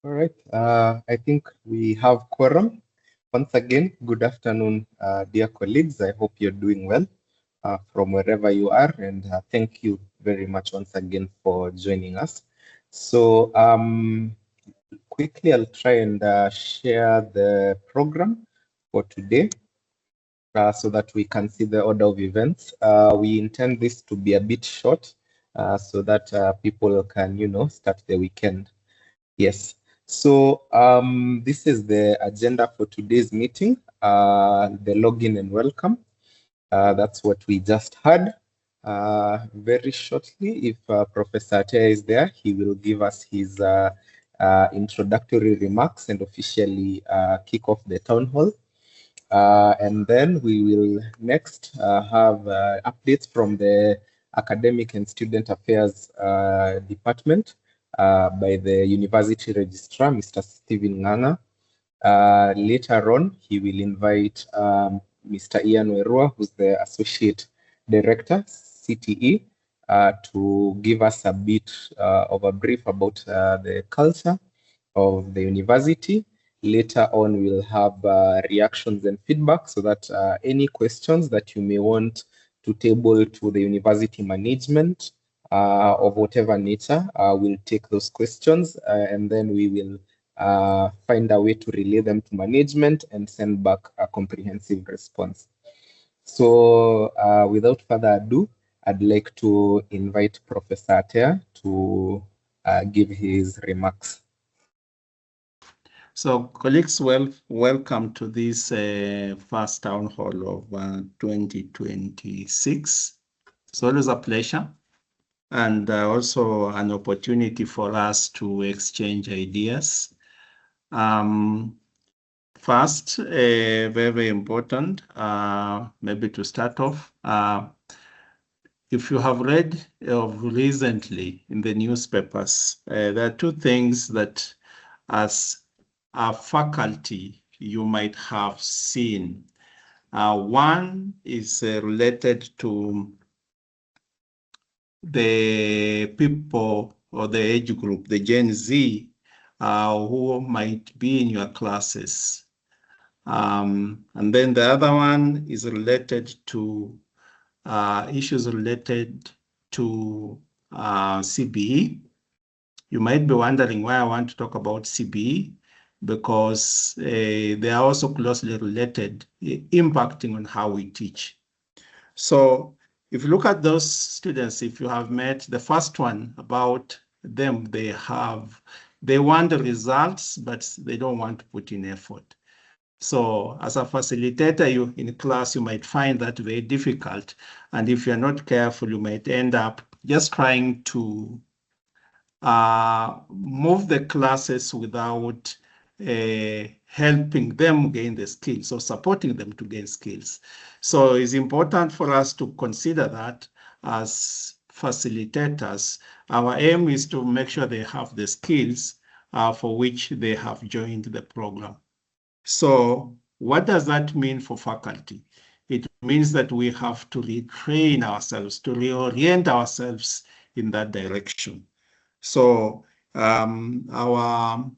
All right. I think we have quorum. Once again, good afternoon, dear colleagues. I hope you're doing well from wherever you are, and thank you very much once again for joining us. So, quickly, I'll try and share the program for today so that we can see the order of events. We intend this to be a bit short so that people can, start the weekend. Yes. So this is the agenda for today's meeting, the login and welcome. That's what we just heard. Very shortly, if Professor Atea is there, he will give us his introductory remarks and officially kick off the town hall. And then we will next have updates from the Academic and Student Affairs Department by the University Registrar, Mr. Stephen Nganga. Later on, he will invite Mr. Ian Werua, who's the Associate Director, CTE, to give us a bit of a brief about the culture of the university. Later on, we'll have reactions and feedback so that any questions that you may want to table to the university management of whatever nature, we'll take those questions and then we will find a way to relay them to management and send back a comprehensive response. So without further ado, I'd like to invite Professor Atea to give his remarks. So, colleagues, welcome to this first town hall of 2026. It's always a pleasure and also an opportunity for us to exchange ideas. First, very important, maybe to start off, if you have read recently in the newspapers, there are two things that as a faculty you might have seen. One is related to the people or the age group, the Gen Z, who might be in your classes. And then the other one is related to issues related to CBE. You might be wondering why I want to talk about CBE, because they are also closely related, impacting on how we teach. So if you look at those students, if you have met the first one about them, they want the results, but they don't want to put in effort. So as a facilitator, you in class, you might find that very difficult. And if you're not careful, you might end up just trying to move the classes without helping them gain the skills or supporting them to gain skills. So it's important for us to consider that as facilitators. Our aim is to make sure they have the skills for which they have joined the program. So what does that mean for faculty? It means that we have to retrain ourselves, to reorient ourselves in that direction. So our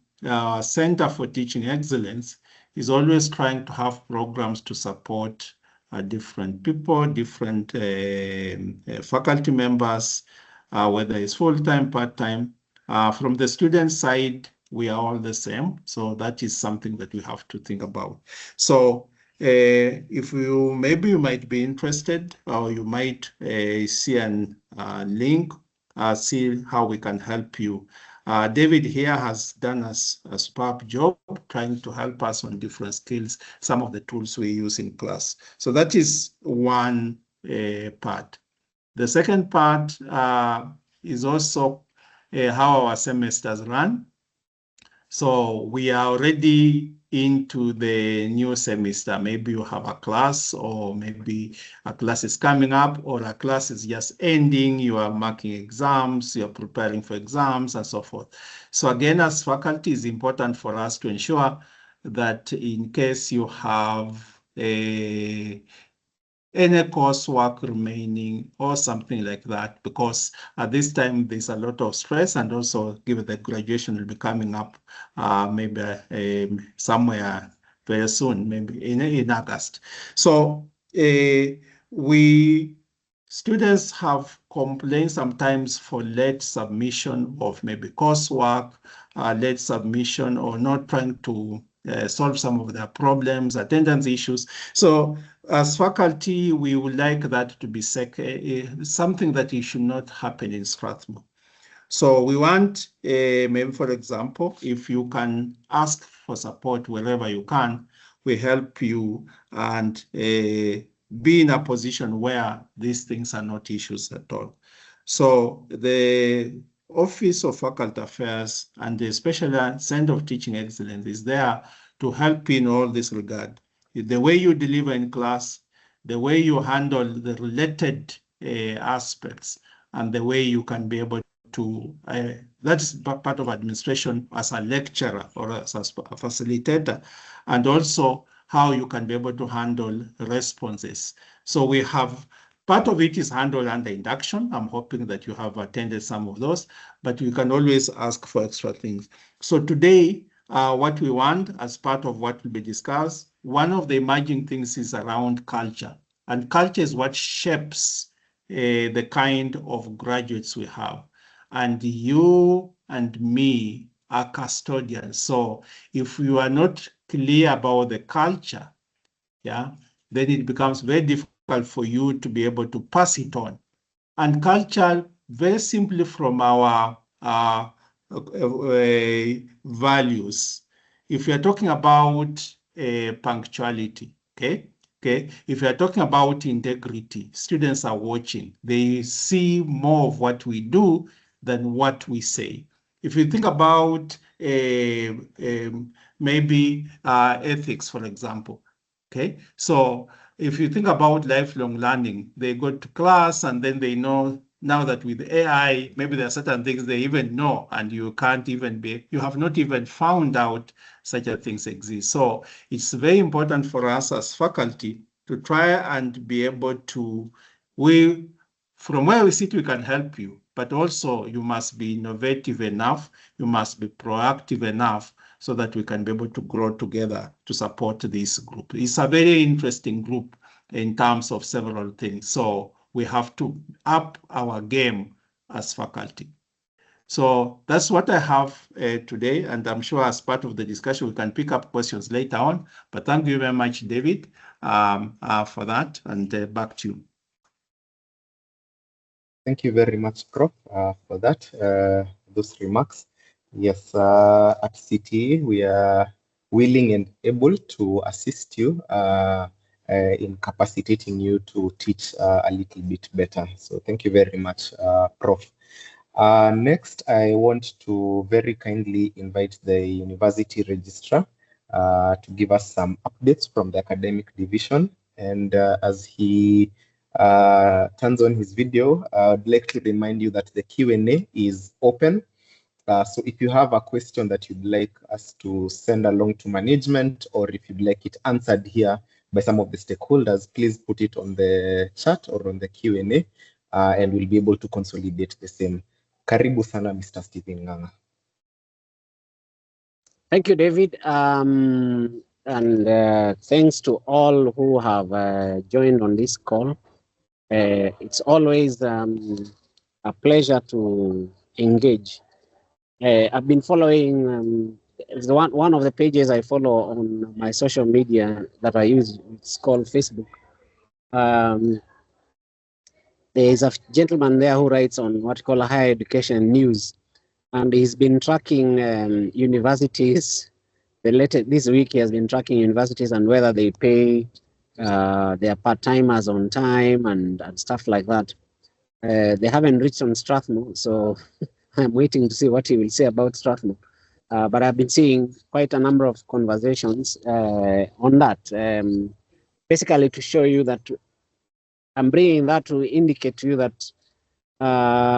Center for Teaching Excellence is always trying to have programs to support different people, different faculty members, whether it's full-time, part-time. From the student side, we are all the same. So that is something that we have to think about. So if maybe you might be interested, or you might see a link, see how we can help you. David here has done a superb job trying to help us on different skills, some of the tools we use in class. So that is one part. The second part is also how our semesters run. So we are already into the new semester. Maybe you have a class, or maybe a class is coming up, or a class is just ending. You are marking exams, you are preparing for exams, and so forth. So again, as faculty, it's important for us to ensure that in case you have any coursework remaining or something like that, because at this time there's a lot of stress, and also given that graduation will be coming up maybe somewhere very soon, maybe in August. So students have complained sometimes for late submission of maybe coursework, late submission, or not trying to solve some of their problems, attendance issues. So as faculty, we would like that to be something that it should not happen in Strathmore. So we want, maybe for example, if you can ask for support wherever you can, we help you and be in a position where these things are not issues at all. So the Office of Faculty Affairs and especially Center of Teaching Excellence is there to help in all this regard. The way you deliver in class, the way you handle the related aspects, and the way you can be able to, that is part of administration as a lecturer or as a facilitator, and also how you can be able to handle responses. So we have, part of it is handled under induction. I'm hoping that you have attended some of those, but you can always ask for extra things. So today, what we want as part of what will be discussed, one of the emerging things is around culture. And culture is what shapes the kind of graduates we have. And you and me are custodians. So if you are not clear about the culture, yeah, then it becomes very difficult for you to be able to pass it on. And culture, very simply from our values, if you're talking about punctuality, okay? If you're talking about integrity, students are watching. They see more of what we do than what we say. If you think about maybe ethics, for example, okay? So if you think about lifelong learning, they go to class and then they know now that with AI, maybe there are certain things they even know, and you can't even you have not even found out such a things exist. So it's very important for us as faculty to try and be able to, from where we sit, we can help you, but also you must be innovative enough, you must be proactive enough so that we can be able to grow together to support this group. It's a very interesting group in terms of several things. So we have to up our game as faculty. So that's what I have today, and I'm sure as part of the discussion, we can pick up questions later on. But thank you very much, David, for that, and back to you. Thank you very much, Prof, for that, those remarks. Yes, at CTE, we are willing and able to assist you in capacitating you to teach a little bit better. So thank you very much, Prof. Next, I want to very kindly invite the University Registrar to give us some updates from the academic division. And as he turns on his video, I'd like to remind you that the Q&A is open. So if you have a question that you'd like us to send along to management, or if you'd like it answered here by some of the stakeholders, please put it on the chat or on the Q&A, and we'll be able to consolidate the same. Karibu sana, Mr. Stephen Ng'ang'a. Thank you, David. And thanks to all who have joined on this call. It's always a pleasure to engage. I've been following one of the pages I follow on my social media that I use. It's called Facebook. There is a gentleman there who writes on what we call higher education news, and he's been tracking universities. This week he has been tracking universities and whether they pay their part-timers on time and stuff like that. They haven't reached on Strathmore, so I'm waiting to see what he will say about Strathmore. But I've been seeing quite a number of conversations on that, basically to show you that I'm bringing that to indicate to you that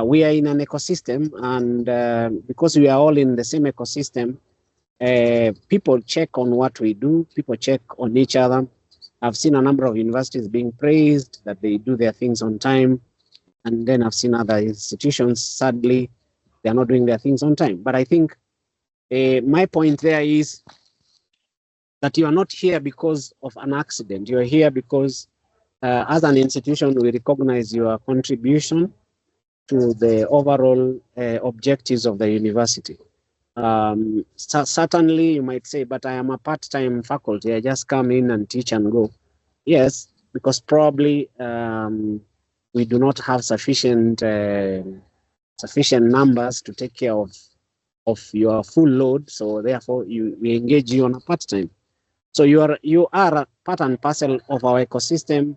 we are in an ecosystem, and because we are all in the same ecosystem, people check on what we do, people check on each other, I've seen a number of universities being praised that they do their things on time. And then I've seen other institutions, sadly, they're not doing their things on time. But I think my point there is that you are not here because of an accident. You're here because as an institution, we recognize your contribution to the overall objectives of the university. Certainly, you might say, but I am a part-time faculty. I just come in and teach and go. Yes, because probably we do not have sufficient numbers to take care of your full load. So therefore, we engage you on a part-time. So you are a part and parcel of our ecosystem.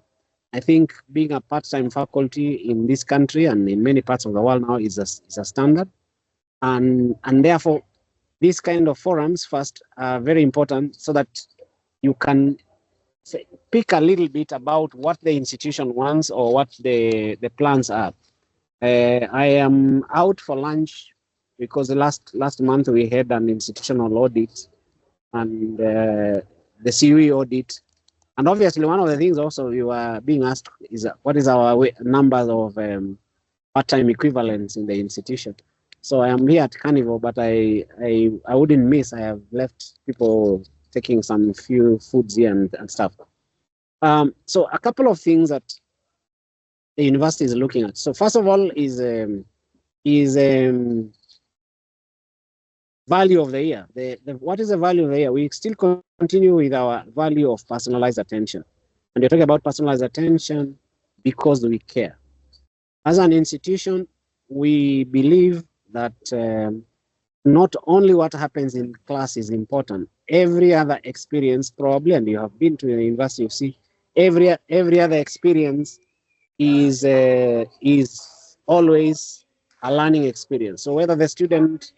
I think being a part-time faculty in this country and in many parts of the world now is a standard, and therefore these kind of forums first are very important so that you can pick a little bit about what the institution wants or what the plans are. I am out for lunch because last month we had an institutional audit and the CUE audit. And obviously, one of the things also you are being asked is what is our numbers of part-time equivalents in the institution. So I am here at Carnival, but I wouldn't miss. I have left people taking some few foods here and stuff. So a couple of things that the university is looking at. So first of all is value of the year. What is the value of the year? We still continue with our value of personalized attention. And we're talking about personalized attention because we care. As an institution, we believe that not only what happens in class is important, every other experience probably, and you have been to the university, you see, every other experience is always a learning experience. So whether the student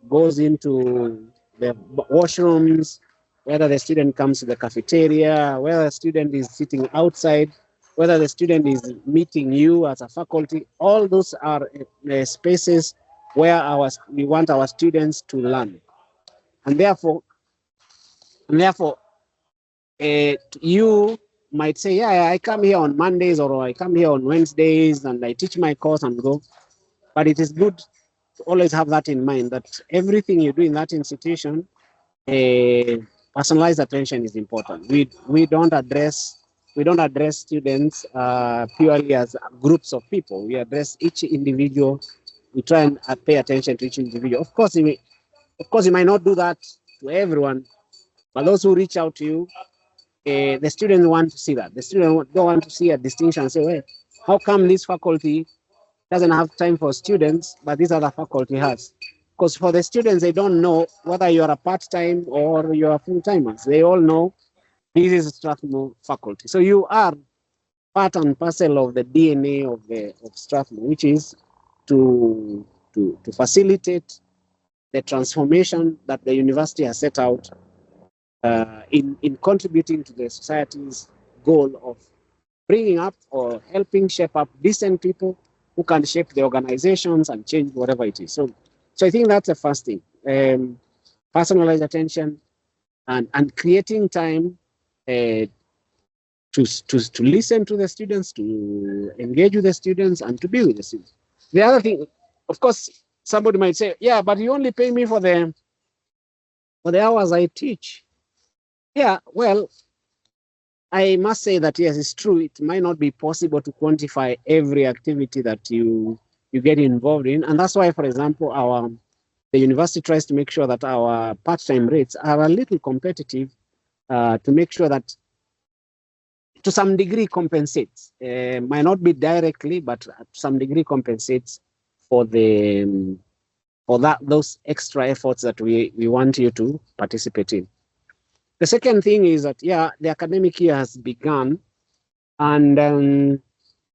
goes into the washrooms, whether the student comes to the cafeteria, whether the student is sitting outside, whether the student is meeting you as a faculty, all those are spaces where we want our students to learn. And therefore, you might say, yeah, I come here on Mondays or I come here on Wednesdays and I teach my course and go. But it is good to always have that in mind, that everything you do in that institution, personalized attention is important. We don't address students purely as groups of people. We address each individual. We try and pay attention to each individual. Of course, you might not do that to everyone, but those who reach out to you, the students want to see that. The students don't want to see a distinction and say, well, how come this faculty doesn't have time for students, but this other faculty has? Because for the students, they don't know whether you're a part-time or you're a full-timers. They all know this is Strathmore faculty. So you are part and parcel of the DNA of Strathmore, which is to facilitate the transformation that the university has set out in contributing to the society's goal of bringing up or helping shape up decent people who can shape the organizations and change whatever it is. So I think that's the first thing. Personalized attention and creating time to listen to the students, to engage with the students, and to be with the students. The other thing, of course, somebody might say, yeah, but you only pay me for the hours I teach. Yeah, well, I must say that, yes, it's true. It might not be possible to quantify every activity that you get involved in. And that's why, for example, the university tries to make sure that our part-time rates are a little competitive to make sure that to some degree compensates. Might not be directly, but to some degree compensates for those extra efforts that we want you to participate in. The second thing is that, yeah, the academic year has begun, and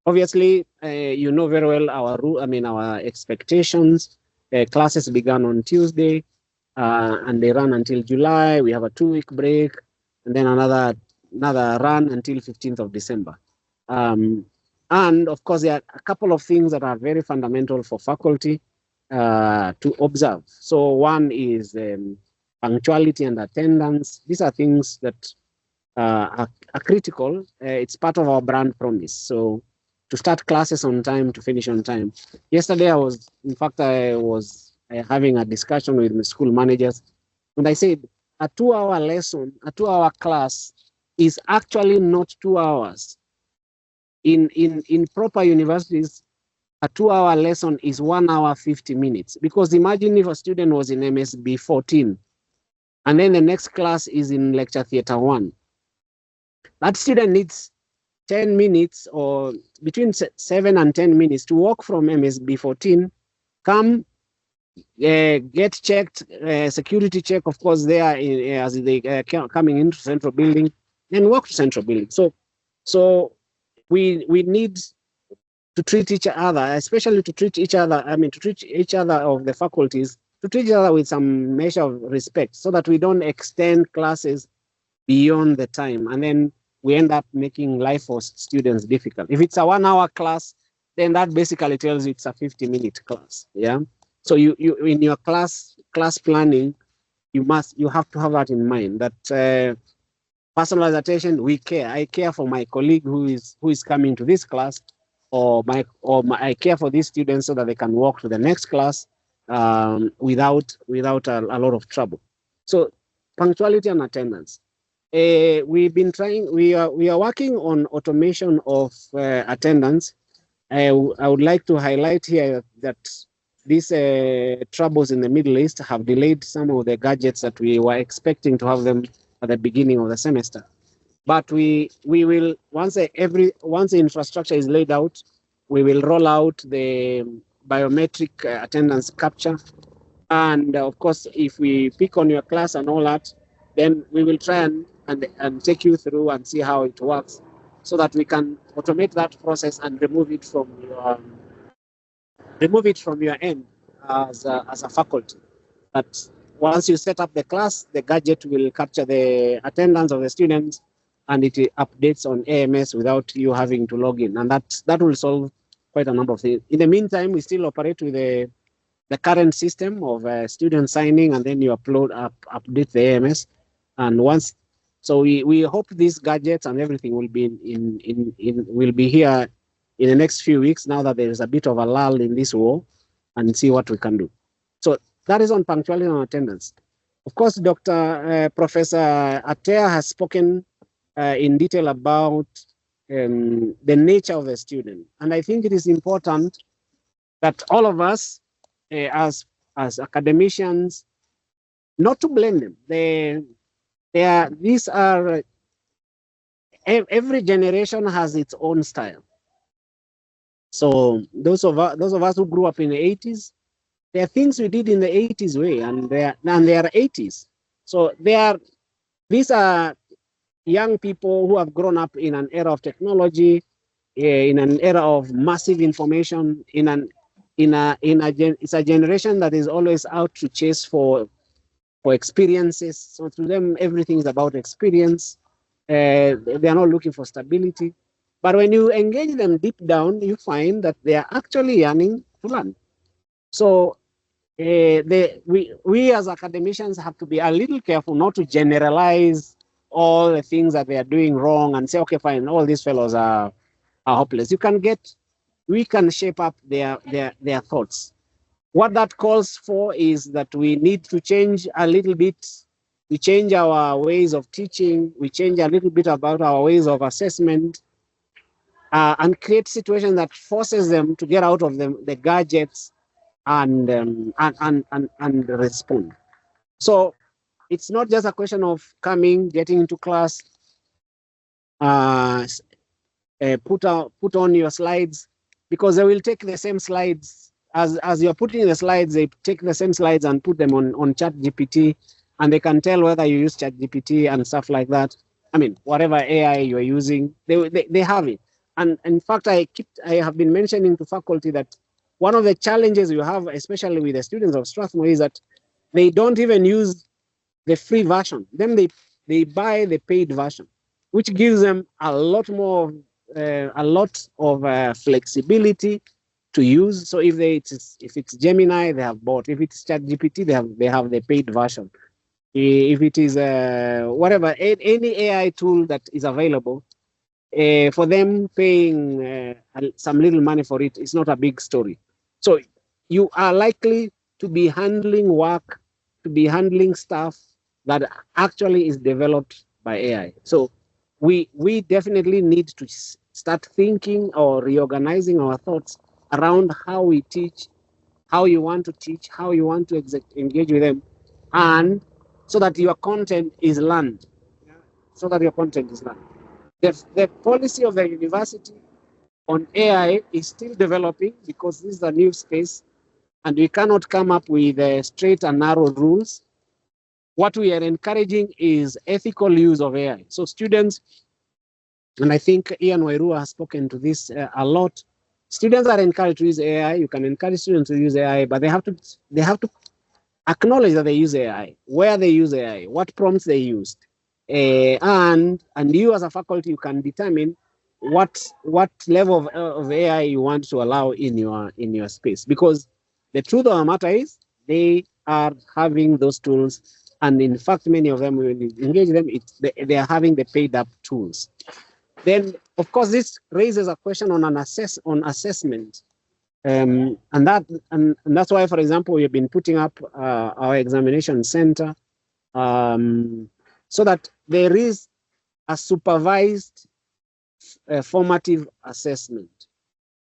obviously, you know very well our expectations. Classes began on Tuesday, and they run until July. We have a 2-week break, and then another run until 15th of December. And of course, there are a couple of things that are very fundamental for faculty to observe. So one is punctuality and attendance. These are things that are critical. It's part of our brand promise. So to start classes on time, to finish on time. Yesterday, I was having a discussion with the school managers, and I said a 2-hour lesson, a 2-hour class is actually not 2 hours. In proper universities, a 2-hour lesson is 1 hour 50 minutes. Because imagine if a student was in MSB 14, and then the next class is in lecture theater 1. That student needs 10 minutes or between 7 and 10 minutes to walk from MSB 14, come, get checked, security check, of course, there as they coming into central building, then walk to central building. So we need to treat each other, especially to treat each other, to treat each other of the faculties, to treat each other with some measure of respect so that we don't extend classes beyond the time. And then we end up making life for students difficult. If it's a 1-hour class, then that basically tells you it's a 50-minute class. Yeah. So you in your class planning, you have to have that in mind. That personalized attention, we care. I care for my colleague who is coming to this class, or I care for these students so that they can walk to the next class without a lot of trouble. So punctuality and attendance. We've been trying. We are working on automation of attendance. I would like to highlight here that these troubles in the Middle East have delayed some of the gadgets that we were expecting to have them at the beginning of the semester. But we will, once the infrastructure is laid out, we will roll out the biometric attendance capture. And of course, if we pick on your class and all that, then we will try and take you through and see how it works, so that we can automate that process and remove it from your end as a faculty. But once you set up the class, the gadget will capture the attendance of the students, and it updates on AMS without you having to log in, and that will solve quite a number of things. In the meantime, we still operate with the current system of student signing, and then you update the AMS, and once. So we hope these gadgets and everything will be will be here in the next few weeks, now that there is a bit of a lull in this war, and see what we can do. So that is on punctuality and attendance. Of course, Professor Atea has spoken in detail about the nature of the student. And I think it is important that all of us, as academicians, not to blame them. Every generation has its own style. So those of us who grew up in the 80s, there are things we did in the 80s way, and they are 80s. So these are young people who have grown up in an era of technology, in an era of massive information, it's a generation that is always out to chase for experiences. So to them, everything is about experience. They are not looking for stability. But when you engage them deep down, you find that they are actually yearning to learn. So we as academicians have to be a little careful not to generalize all the things that they are doing wrong and say, okay, fine, all these fellows are hopeless. We can shape up their thoughts. What that calls for is that we need to change a little bit. We change our ways of teaching. We change a little bit about our ways of assessment, and create situations that forces them to get out of the gadgets and respond. So it's not just a question of coming, getting into class, put on your slides, because they will take the same slides. As you're putting the slides, they take the same slides and put them on ChatGPT, and they can tell whether you use ChatGPT and stuff like that. I mean, whatever AI you're using, they have it. And in fact, I have been mentioning to faculty that one of the challenges you have, especially with the students of Strathmore, is that they don't even use the free version. Then they buy the paid version, which gives them a lot of flexibility to use. So if it's Gemini, they have bought. If it's ChatGPT, they have the paid version. if it is whatever, any AI tool that is available, for them paying some little money for it is not a big story. So you are likely to be handling work, to be handling stuff that actually is developed by AI. So we definitely need to start thinking or reorganizing our thoughts around how we teach, how you want to teach, how you want to engage with them, and so that your content is learned. So that your content is learned. The policy of the university on AI is still developing because this is a new space and we cannot come up with straight and narrow rules. What we are encouraging is ethical use of AI. So students, and I think Ian Wairua has spoken to this a lot, students are encouraged to use AI. You can encourage students to use AI, but they have to acknowledge that they use AI, where they use AI, what prompts they used. And you as a faculty, you can determine what level of AI you want to allow in your space. Because the truth of the matter is they are having those tools, and in fact, many of them, when you engage them, they are having the paid up tools. Then, of course, this raises a question on assessment. And that's why, for example, we've been putting up our examination center so that there is a supervised formative assessment.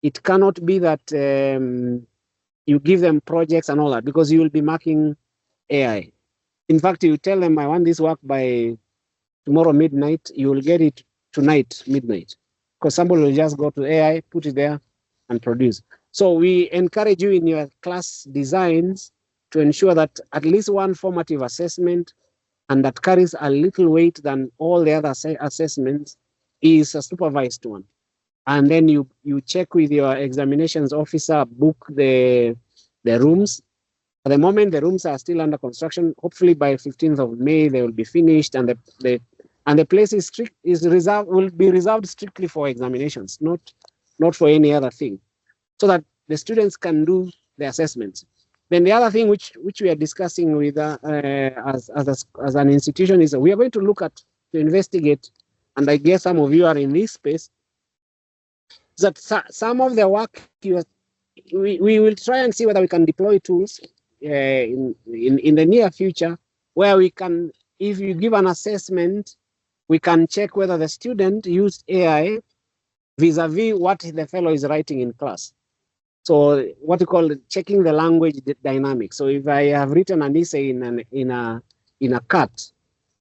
It cannot be that you give them projects and all that, because you will be marking AI. In fact, you tell them, I want this work by tomorrow midnight, you will get it tonight midnight, because somebody will just go to AI, put it there, and produce. So we encourage you in your class designs to ensure that at least one formative assessment, and that carries a little weight than all the other assessments, is a supervised one. And then you check with your examinations officer, book the rooms. At the moment, the rooms are still under construction. Hopefully by 15th of May, they will be finished, and the place will be reserved strictly for examinations, not for any other thing, so that the students can do the assessments. Then the other thing which we are discussing with as an institution is that we are going to investigate, and I guess some of you are in this space, that some of the work we will try and see whether we can deploy tools in the near future, where we can, if you give an assessment, we can check whether the student used AI vis-a-vis what the fellow is writing in class. So what we call checking the language dynamics. So if I have written an essay in a cut,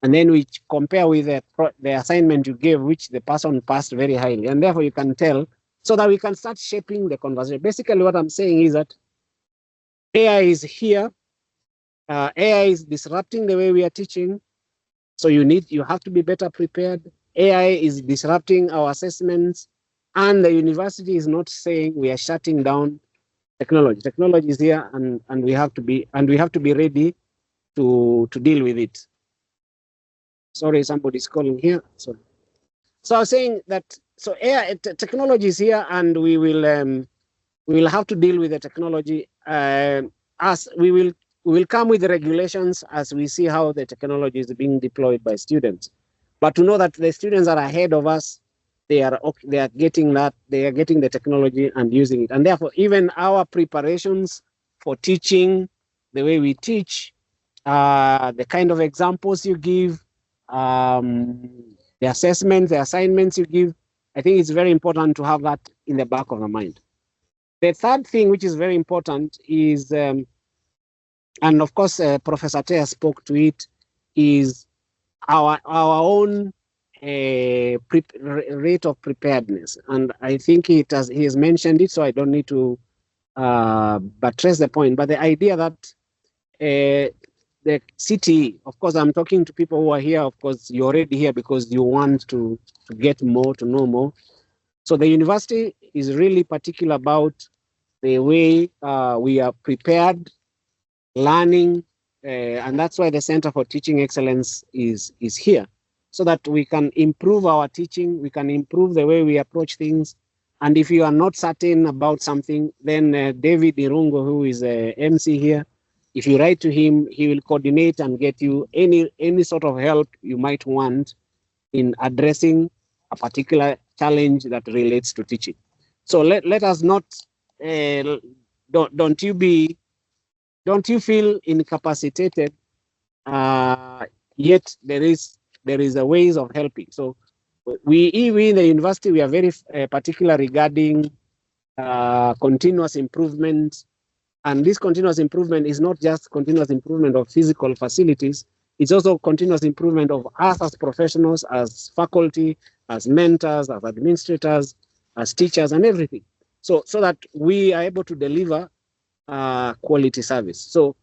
and then we compare with the assignment you gave, which the person passed very highly, and therefore you can tell, so that we can start shaping the conversation. Basically, what I'm saying is that AI is here. AI is disrupting the way we are teaching. So you have to be better prepared. AI is disrupting our assessments, and the university is not saying we are shutting down technology. Technology is here, and we have to be ready to deal with it. Sorry, somebody's calling here. Sorry. So I was saying that AI technology is here, and we will have to deal with the technology as we will come with the regulations as we see how the technology is being deployed by students. But to know that the students are ahead of us, they are getting the technology and using it. And therefore, even our preparations for teaching, the way we teach, the kind of examples you give, the assessments, the assignments you give, I think it's very important to have that in the back of the mind. The third thing, which is very important, is, and of course, Professor Tea spoke to it, is our own rate of preparedness. And I think he has mentioned it, so I don't need to buttress the point. But the idea that the city, of course, I'm talking to people who are here. Of course, you're already here because you want to get more, to know more. So the university is really particular about the way we are prepared, learning, and that's why the Center for Teaching Excellence is here, so that we can improve our teaching, we can improve the way we approach things. And if you are not certain about something, then David Irungo, who is a MC here, If you write to him, he will coordinate and get you any sort of help you might want in addressing a particular challenge that relates to teaching. So let us not don't you feel incapacitated, yet there is a ways of helping. So we in the university, we are very particular regarding continuous improvement. And this continuous improvement is not just continuous improvement of physical facilities, it's also continuous improvement of us as professionals, as faculty, as mentors, as administrators, as teachers, and everything. So that we are able to deliver quality service. So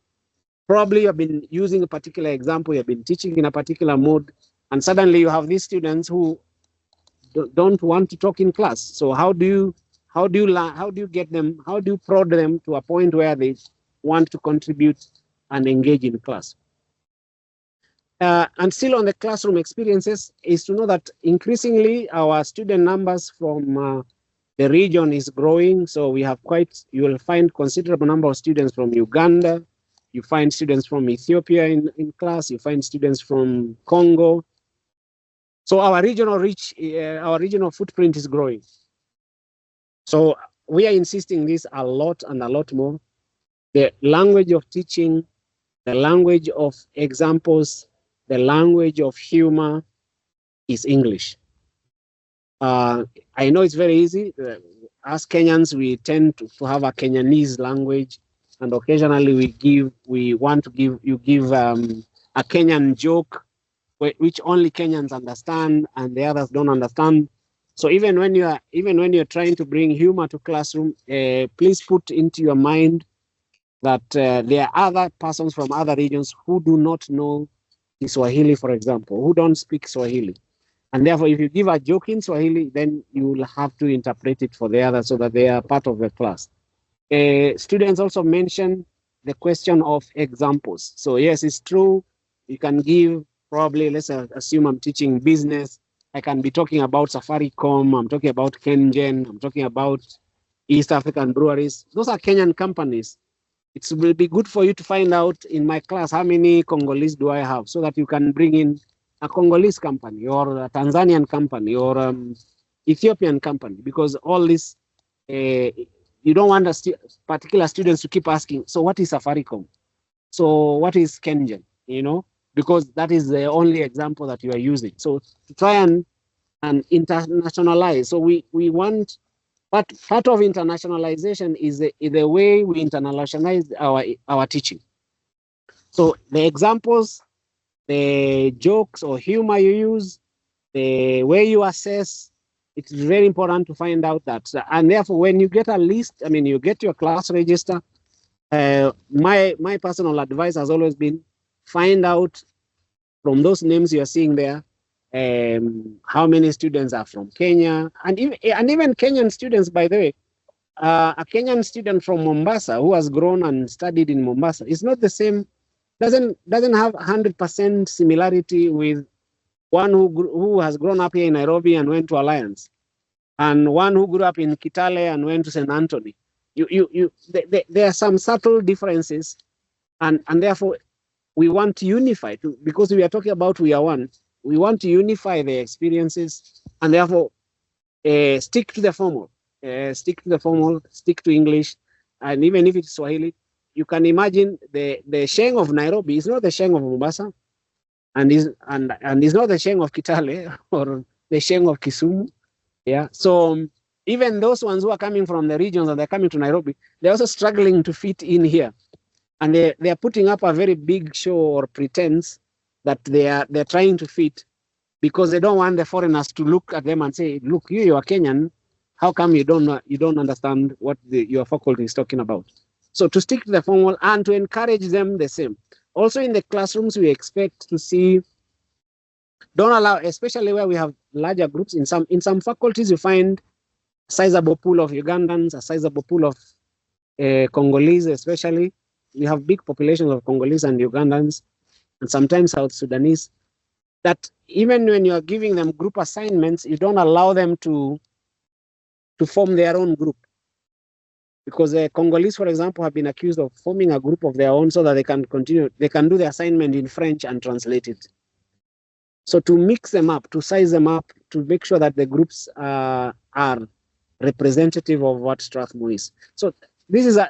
probably you've been using a particular example, you've been teaching in a particular mode, and suddenly you have these students who don't want to talk in class. So how do you get them, how do you prod them to a point where they want to contribute and engage in class? And still on the classroom experiences is to know that increasingly our student numbers from the region is growing. So we have you will find considerable number of students from Uganda, you find students from Ethiopia in class, you find students from Congo. So our regional footprint is growing. So we are insisting this a lot and a lot more. The language of teaching, the language of examples, the language of humor is English. I know it's very easy. As Kenyans, we tend to have a Kenyanese language, and occasionally we give a Kenyan joke which only Kenyans understand and the others don't understand. So even when you're trying to bring humor to classroom, please put into your mind that there are other persons from other regions who do not know Swahili, for example, who don't speak Swahili. And therefore, if you give a joke in Swahili, then you will have to interpret it for the others so that they are part of the class. Students also mention the question of examples. So yes, it's true. You can give, probably, let's assume I'm teaching business. I can be talking about Safaricom, I'm talking about Kengen, I'm talking about East African breweries. Those are Kenyan companies. It will be good for you to find out in my class how many Congolese do I have, so that you can bring in a Congolese company or a Tanzanian company or Ethiopian company, because all this, you don't want particular students to keep asking, so what is Safaricom? So what is Kengen? Because that is the only example that you are using. So to try and internationalize. So we want, but part of internationalization is the way we internationalize our teaching. So the examples, the jokes or humor you use, the way you assess, it's very important to find out that. And therefore, when you get a list, you get your class register, my personal advice has always been, find out from those names you are seeing there, how many students are from Kenya, and even Kenyan students, by the way. A Kenyan student from Mombasa who has grown and studied in Mombasa is not the same, doesn't have 100% similarity with one who has grown up here in Nairobi and went to Alliance, and one who grew up in Kitale and went to St. Anthony. There are some subtle differences, and therefore we want to unify, because we are talking about we are one. We want to unify the experiences, and therefore stick to the formal, stick to English, and even if it's Swahili, you can imagine the Sheng of Nairobi is not the Sheng of Mombasa, and is not the Sheng of Kitale or the Sheng of Kisumu. Yeah, so even those ones who are coming from the regions and they're coming to Nairobi, they're also struggling to fit in here. And they're putting up a very big show or pretense that they're trying to fit, because they don't want the foreigners to look at them and say, look, you are Kenyan, how come you don't understand what your faculty is talking about? So to stick to the formal and to encourage them the same. Also in the classrooms, we expect to see, don't allow, especially where we have larger groups, in some faculties you find a sizable pool of Ugandans, a sizable pool of Congolese, especially. We have big populations of Congolese and Ugandans, and sometimes South Sudanese, that even when you are giving them group assignments, you don't allow them to form their own group. because the Congolese, for example, have been accused of forming a group of their own so that they can continue, they can do the assignment in French and translate it. So to mix them up, to size them up, to make sure that the groups are representative of what Strathmore is. So this is a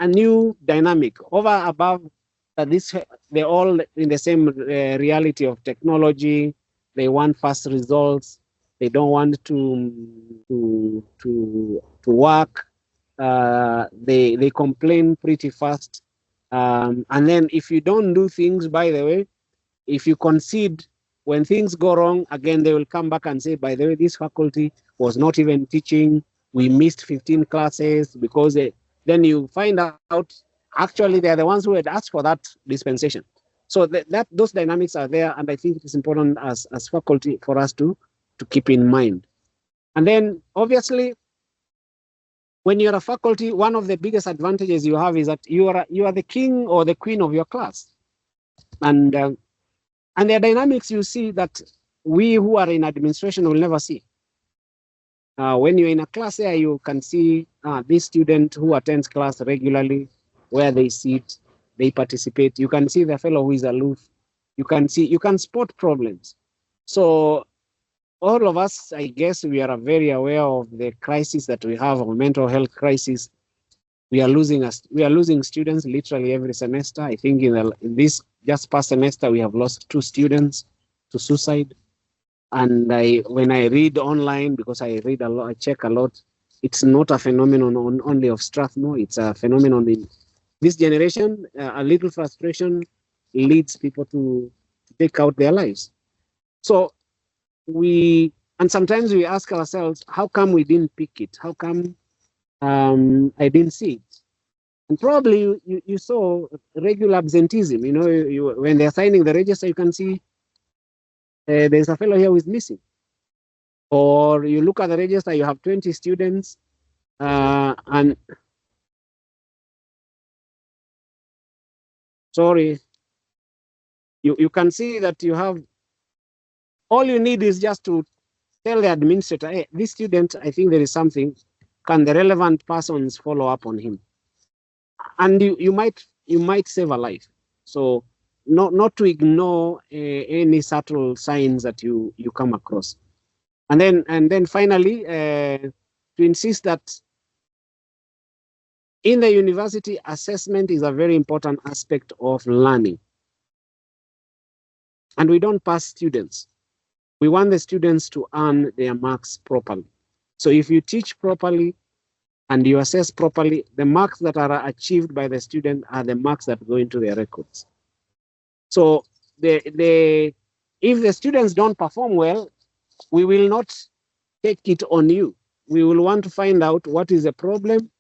new dynamic over above that. They're all in the same reality of technology. They want fast results. They don't want to work. They complain pretty fast. And then if you don't do things, by the way, if you concede, when things go wrong, again, they will come back and say, by the way, this faculty was not even teaching. We missed 15 classes because then you find out, actually, they're the ones who had asked for that dispensation. So those dynamics are there, and I think it is important as faculty for us to keep in mind. And then, obviously, when you're a faculty, one of the biggest advantages you have is that you are the king or the queen of your class. And there are dynamics you see that we who are in administration will never see. When you're in a class there, you can see this student who attends class regularly, where they sit, they participate. You can see the fellow who is aloof. You can spot problems. So all of us, I guess, we are very aware of the crisis that we have, of mental health crisis. We are losing students literally every semester. I think in this just past semester, we have lost 2 students to suicide. And when I read online, because I read a lot, I check a lot, it's not a phenomenon only of Strathmore. It's a phenomenon in this generation. A little frustration leads people to take out their lives. So sometimes we ask ourselves, how come we didn't pick it? How come I didn't see it? And probably you saw regular absenteeism. You know, when they're signing the register, you can see there's a fellow here who is missing. Or you look at the register, you have 20 students, and sorry, you can see that you have, all you need is just to tell the administrator, hey, this student, I think there is something. Can the relevant persons follow up on him? And you might save a life. So not to ignore any subtle signs that you come across. And then finally, to insist that in the university, assessment is a very important aspect of learning. And we don't pass students. We want the students to earn their marks properly. So if you teach properly and you assess properly, the marks that are achieved by the student are the marks that go into their records. So if the students don't perform well, we will not take it on you. We will want to find out what is the problem,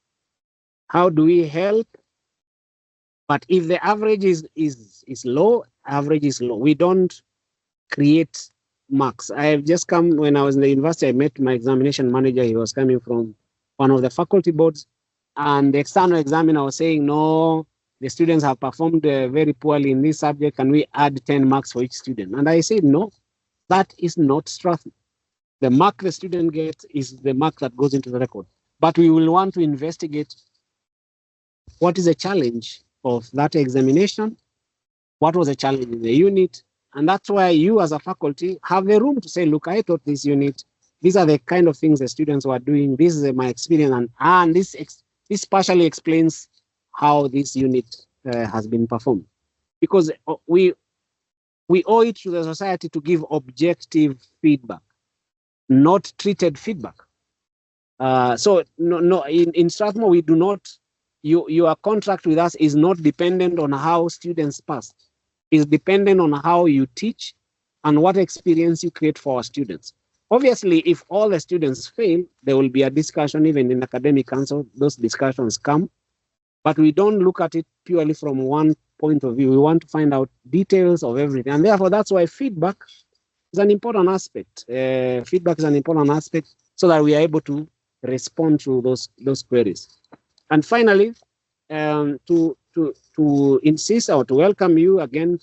how do we help. But if the average is low, average is low. We don't create marks. I have just come, when I was in the university, I met my examination manager. He was coming from one of the faculty boards, and the external examiner was saying, no, the students have performed very poorly in this subject. Can we add 10 marks for each student? And I said, no, that is not Strathmore. The mark the student gets is the mark that goes into the record. But we will want to investigate what is the challenge of that examination, what was the challenge in the unit, and that's why you as a faculty have the room to say, look, I taught this unit. These are the kind of things the students were doing. This is my experience, and this partially explains how this unit has been performed. Because we owe it to the society to give objective feedback, not treated feedback. So no, in Strathmore, we do not, your contract with us is not dependent on how students pass. It's dependent on how you teach and what experience you create for our students. Obviously, if all the students fail, there will be a discussion, even in academic council, those discussions come, but we don't look at it purely from one point of view. We want to find out details of everything. And therefore, that's why feedback is an important aspect. Feedback is an important aspect so that we are able to respond to those queries. And finally, to insist or to welcome you again,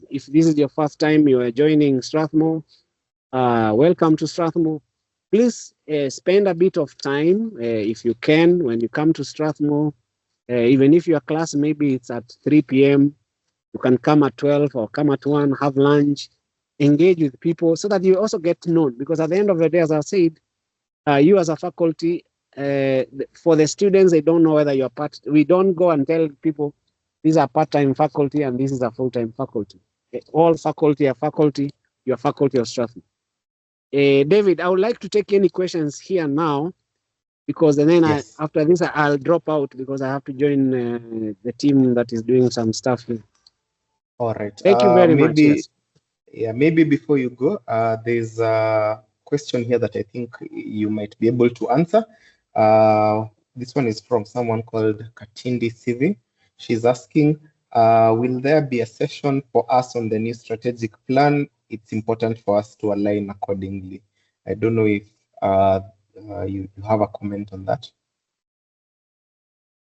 if this is your first time you are joining Strathmore, welcome to Strathmore. please spend a bit of time, if you can, when you come to Strathmore. Even if your class maybe it's at 3 p.m., you can come at 12 or come at 1, have lunch, engage with people so that you also get known. Because at the end of the day, as I said, you as a faculty, for the students, they don't know whether you're part. We don't go and tell people these are part-time faculty and this is a full-time faculty. All faculty are faculty. You're faculty of Strathmore. David, I would like to take any questions here now, because then Yes. after this I'll drop out because I have to join the team that is doing some stuff here. All right. Thank you very much. Yes. Yeah, maybe before you go, there's a question here that I think you might be able to answer. This one is from someone called Katindi Sivi. She's asking, will there be a session for us on the new strategic plan? It's important for us to align accordingly. I don't know if you have a comment on that.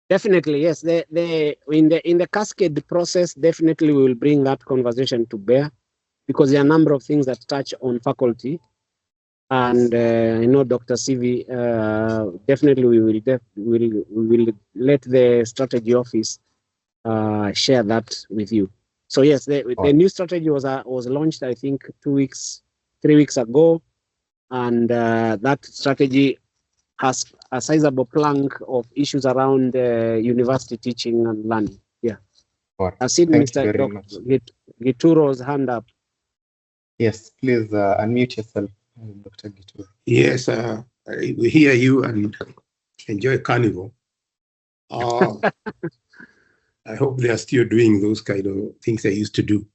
Definitely, yes. In the cascade process, definitely we will bring that conversation to bear, because there are a number of things that touch on faculty. And I know Dr. Sivi, definitely we will let the strategy office share that with you. So yes, the new strategy was launched, I think, 3 weeks ago, and that strategy has a sizable plank of issues around university teaching and learning. Yeah. I've seen Mr. Gituro's hand up. Yes, please unmute yourself, Dr. Gituro. Yes, we hear you and enjoy Carnival. I hope they are still doing those kind of things they used to do.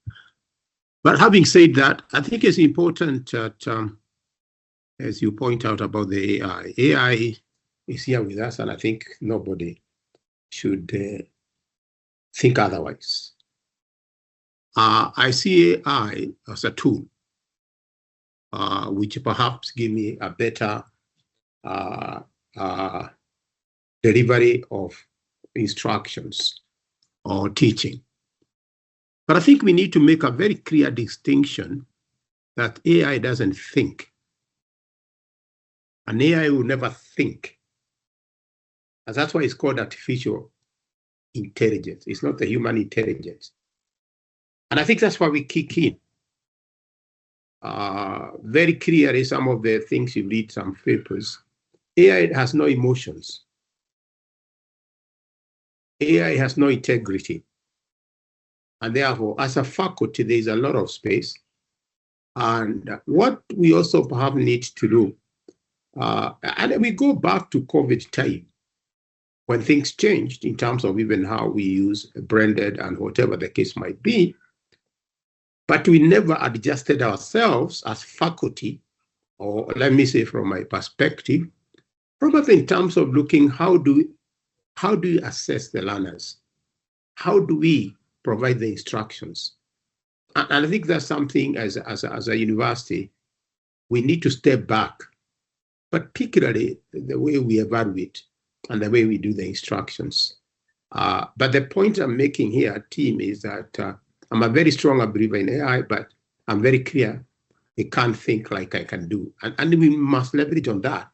But having said that, I think it's important that, as you point out about the AI, AI is here with us, and I think nobody should think otherwise. I see AI as a tool, which perhaps give me a better delivery of instructions or teaching. But I think we need to make a very clear distinction that AI doesn't think. An AI will never think. And that's why it's called artificial intelligence. It's not the human intelligence. And I think that's why we kick in. Very clearly, some of the things you read, some papers, AI has no emotions. AI has no integrity. And therefore, as a faculty, there's a lot of space. And what we also perhaps need to do, and we go back to COVID time, when things changed in terms of even how we use branded and whatever the case might be, but we never adjusted ourselves as faculty, or let me say from my perspective, probably in terms of looking how do you assess the learners? How do we provide the instructions? And I think that's something as a university, we need to step back, particularly the way we evaluate and the way we do the instructions. But the point I'm making here, team, is that I'm a very strong believer in AI, but I'm very clear it can't think like I can do. And we must leverage on that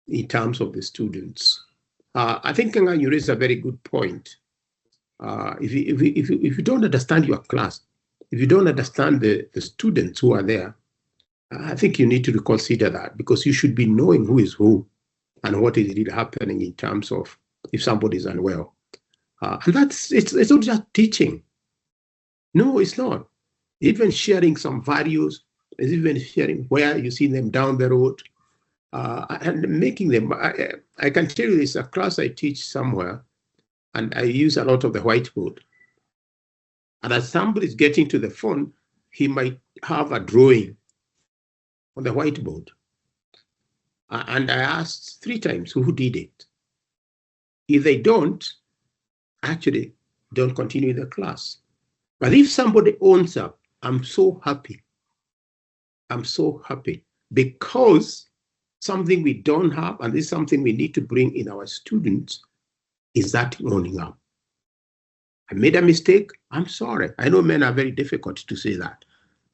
in terms of the students. I think you raised a very good point. If you don't understand your class, if you don't understand the students who are there, I think you need to reconsider that, because you should be knowing who is who and what is really happening in terms of if somebody is unwell. And it's not just teaching. No, it's not. Even sharing some values, even sharing where you see them down the road, and making them. I can tell you this, a class I teach somewhere, and I use a lot of the whiteboard. And as somebody's getting to the phone, he might have a drawing on the whiteboard. And I asked 3 times who did it. If they don't, actually don't continue the class. But if somebody owns up, I'm so happy. I'm so happy, because something we don't have, and this is something we need to bring in our students, is that owning up. I made a mistake, I'm sorry. I know men are very difficult to say that.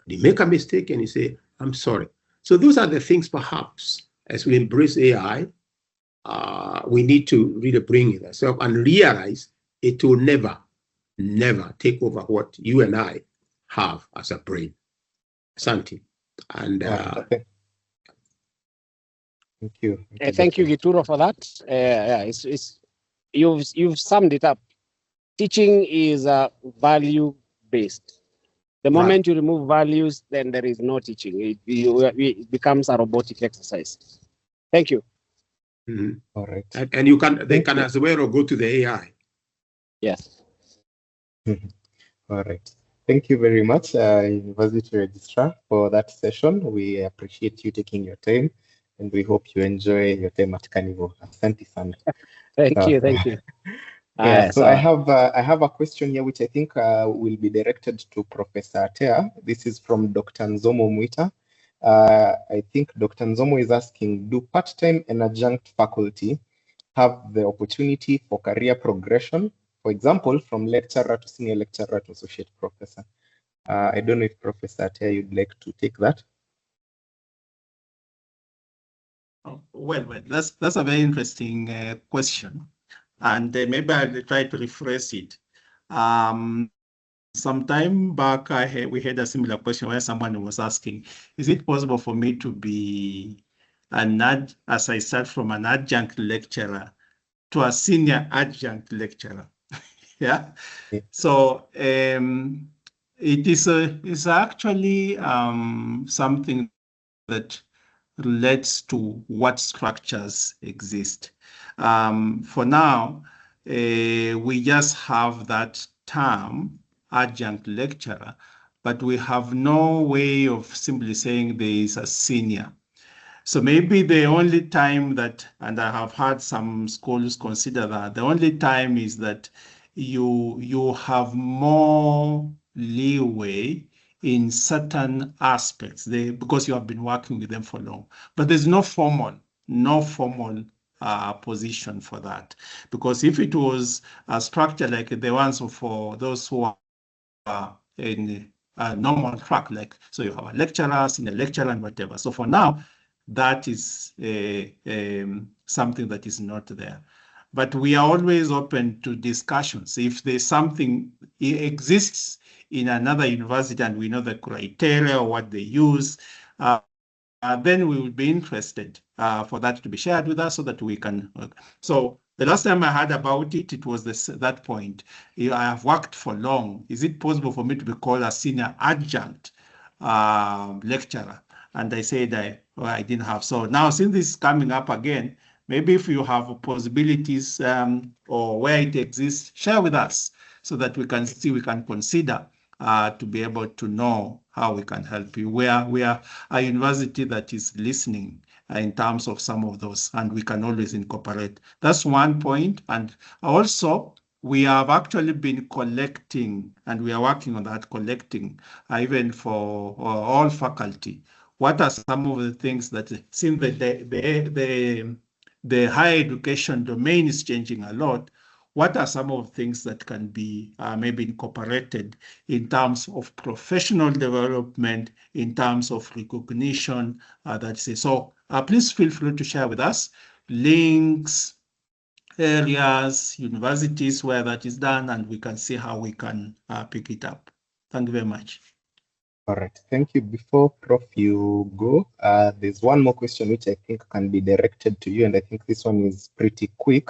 They make a mistake and you say, I'm sorry. So those are the things perhaps as we embrace AI, we need to really bring it ourselves and realize it will never take over what you and I have as a brain. Asante. And thank you. Thank you, Gituro, for that. Yeah, you've summed it up. Teaching is value based. The moment you remove values, then there is no teaching. It becomes a robotic exercise. Thank you. Mm-hmm. All right. And they can as well go to the AI. Yes. All right. Thank you very much, University Registrar, for that session. We appreciate you taking your time, and we hope you enjoy your time at Carnival. Asante sana. Thank you. Yeah, so I have a question here which I think will be directed to Professor Atea. This is from Dr. Nzomo Mwita. I think Dr. Nzomo is asking, do part-time and adjunct faculty have the opportunity for career progression? For example, from lecturer to senior lecturer to associate professor. I don't know if Professor Atea, you'd like to take that. Well, that's a very interesting question. And maybe I'll try to rephrase it. Some time back, we had a similar question where someone was asking, is it possible for me to be as I start from an adjunct lecturer to a senior adjunct lecturer? Yeah. So it is actually something that relates to what structures exist. For now, we just have that term, adjunct lecturer, but we have no way of simply saying there is a senior. So maybe the only time that, and I have had some schools consider that, the only time is that you have more leeway in certain aspects because you have been working with them for long. But there's no formal position for that. Because if it was a structure like the ones for those who are in a normal track, like, so you have a lecturer, senior lecturer, and whatever. So for now, that is something that is not there. But we are always open to discussions. If there's something exists in another university and we know the criteria or what they use, then we would be interested for that to be shared with us so that we can work. So the last time I heard about it, it was that point. I have worked for long. Is it possible for me to be called a senior adjunct lecturer? And I said I didn't have. So now since this is coming up again, maybe if you have possibilities or where it exists, share with us so that we can see, we can consider to be able to know how we can help you. We are a university that is listening in terms of some of those, and we can always incorporate. That's one point. And also, we have actually been collecting, and we are working on that, collecting even for all faculty. What are some of the things that since the higher education domain is changing a lot, what are some of the things that can be maybe incorporated in terms of professional development, in terms of recognition, so please feel free to share with us links, areas, universities where that is done, and we can see how we can pick it up. Thank you very much. All right, thank you. Before Prof, you go, there's one more question which I think can be directed to you, and I think this one is pretty quick.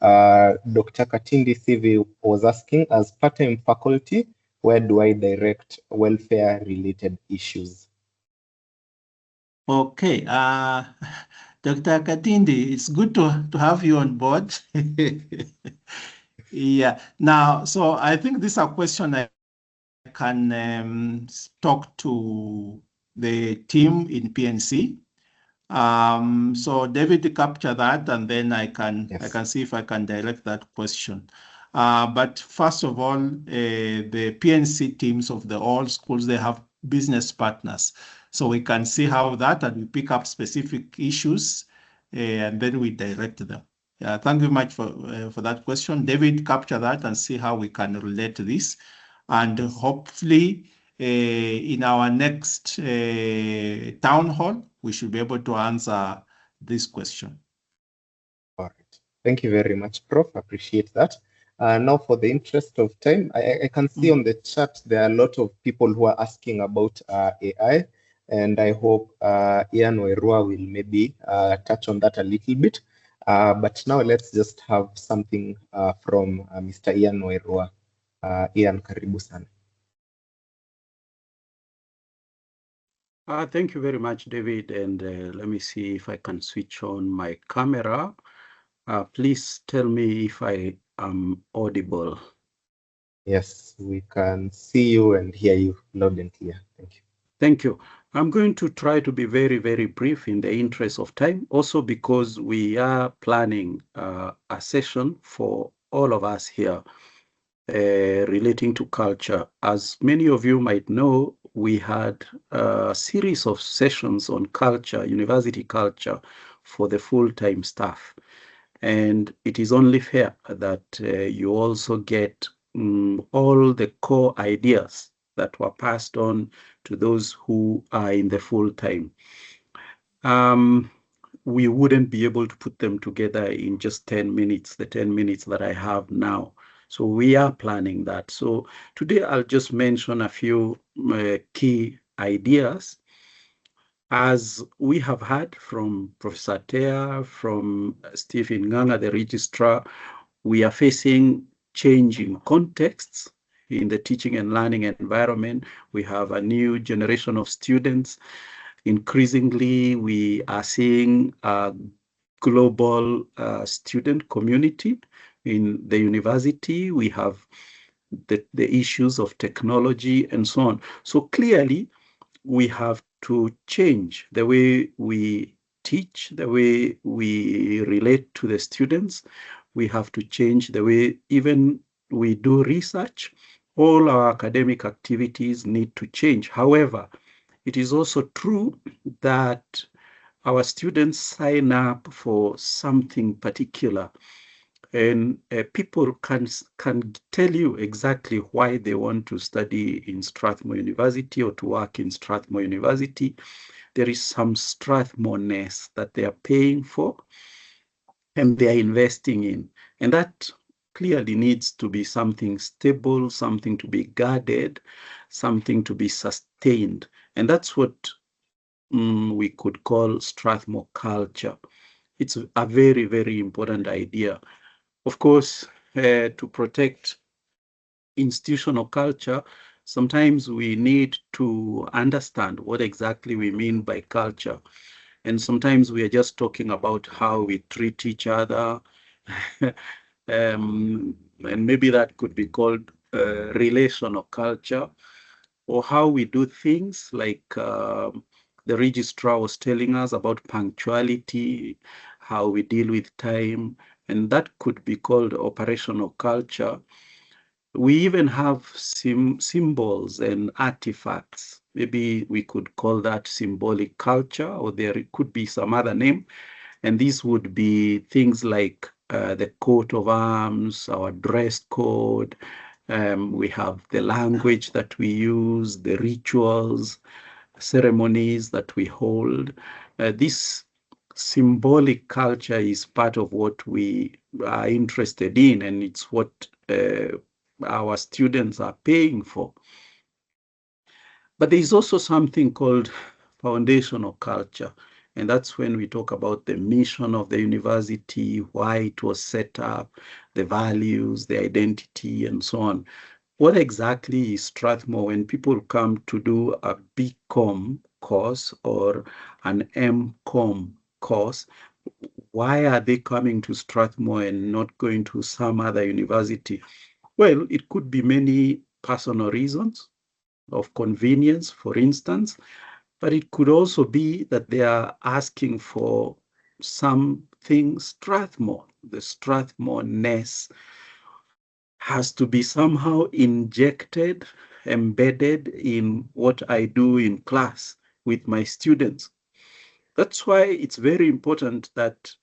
Dr. Katindi Sivi was asking, as part-time faculty, where do I direct welfare-related issues? Okay, Dr. Katindi, it's good to have you on board. Yeah, now, so I think this is a question I can talk to the team in PNC. So David, capture that, and then I can see if I can direct that question. But first of all, the PNC teams of all schools, they have business partners. So we can see how that, and we pick up specific issues, and then we direct them. Thank you very much for that question. David, capture that and see how we can relate to this. And hopefully, in our next town hall, we should be able to answer this question. All right. Thank you very much, Prof. Appreciate that. Now, for the interest of time, I can see on the chat there are a lot of people who are asking about AI, and I hope Ian Wairua will maybe touch on that a little bit. But now let's just have something from Mr. Ian Wairua. Ian, karibu sana. Thank you very much, David. And let me see if I can switch on my camera. Please tell me if I am audible. Yes, we can see you and hear you loud and clear. Thank you. Thank you. I'm going to try to be very, very brief in the interest of time, also because we are planning a session for all of us here relating to culture. As many of you might know, we had a series of sessions on culture, university culture, for the full-time staff. And it is only fair that you also get all the core ideas that were passed on to those who are in the full-time. We wouldn't be able to put them together in just 10 minutes, the 10 minutes that I have now. So we are planning that. So today I'll just mention a few key ideas. As we have heard from Professor Tea, from Stephen Nganga, the registrar, we are facing changing contexts in the teaching and learning environment. We have a new generation of students. Increasingly, we are seeing a global student community in the university. We have the issues of technology and so on. So clearly, we have to change the way we teach, the way we relate to the students. We have to change the way even we do research. All our academic activities need to change. However, it is also true that our students sign up for something particular, and people can tell you exactly why they want to study in Strathmore University or to work in Strathmore University. There is some Strathmore-ness that they are paying for and they are investing in. And that clearly needs to be something stable, something to be guarded, something to be sustained. And that's what we could call Strathmore culture. It's a very, very important idea. Of course, to protect institutional culture, sometimes we need to understand what exactly we mean by culture. And sometimes we are just talking about how we treat each other. And maybe that could be called relational culture, or how we do things like the registrar was telling us about punctuality, how we deal with time, and that could be called operational culture. We even have symbols and artifacts. Maybe we could call that symbolic culture, or there could be some other name. And these would be things like the coat of arms, our dress code. We have the language that we use, the rituals, ceremonies that we hold. This symbolic culture is part of what we are interested in, and it's what our students are paying for. But there is also something called foundational culture. And that's when we talk about the mission of the university, why it was set up, the values, the identity, and so on. What exactly is Strathmore when people come to do a BCom course or an MCom course? Why are they coming to Strathmore and not going to some other university? Well, it could be many personal reasons of convenience, for instance, but it could also be that they are asking for something Strathmore. The Strathmore-ness has to be somehow injected, embedded in what I do in class with my students. That's why it's very important that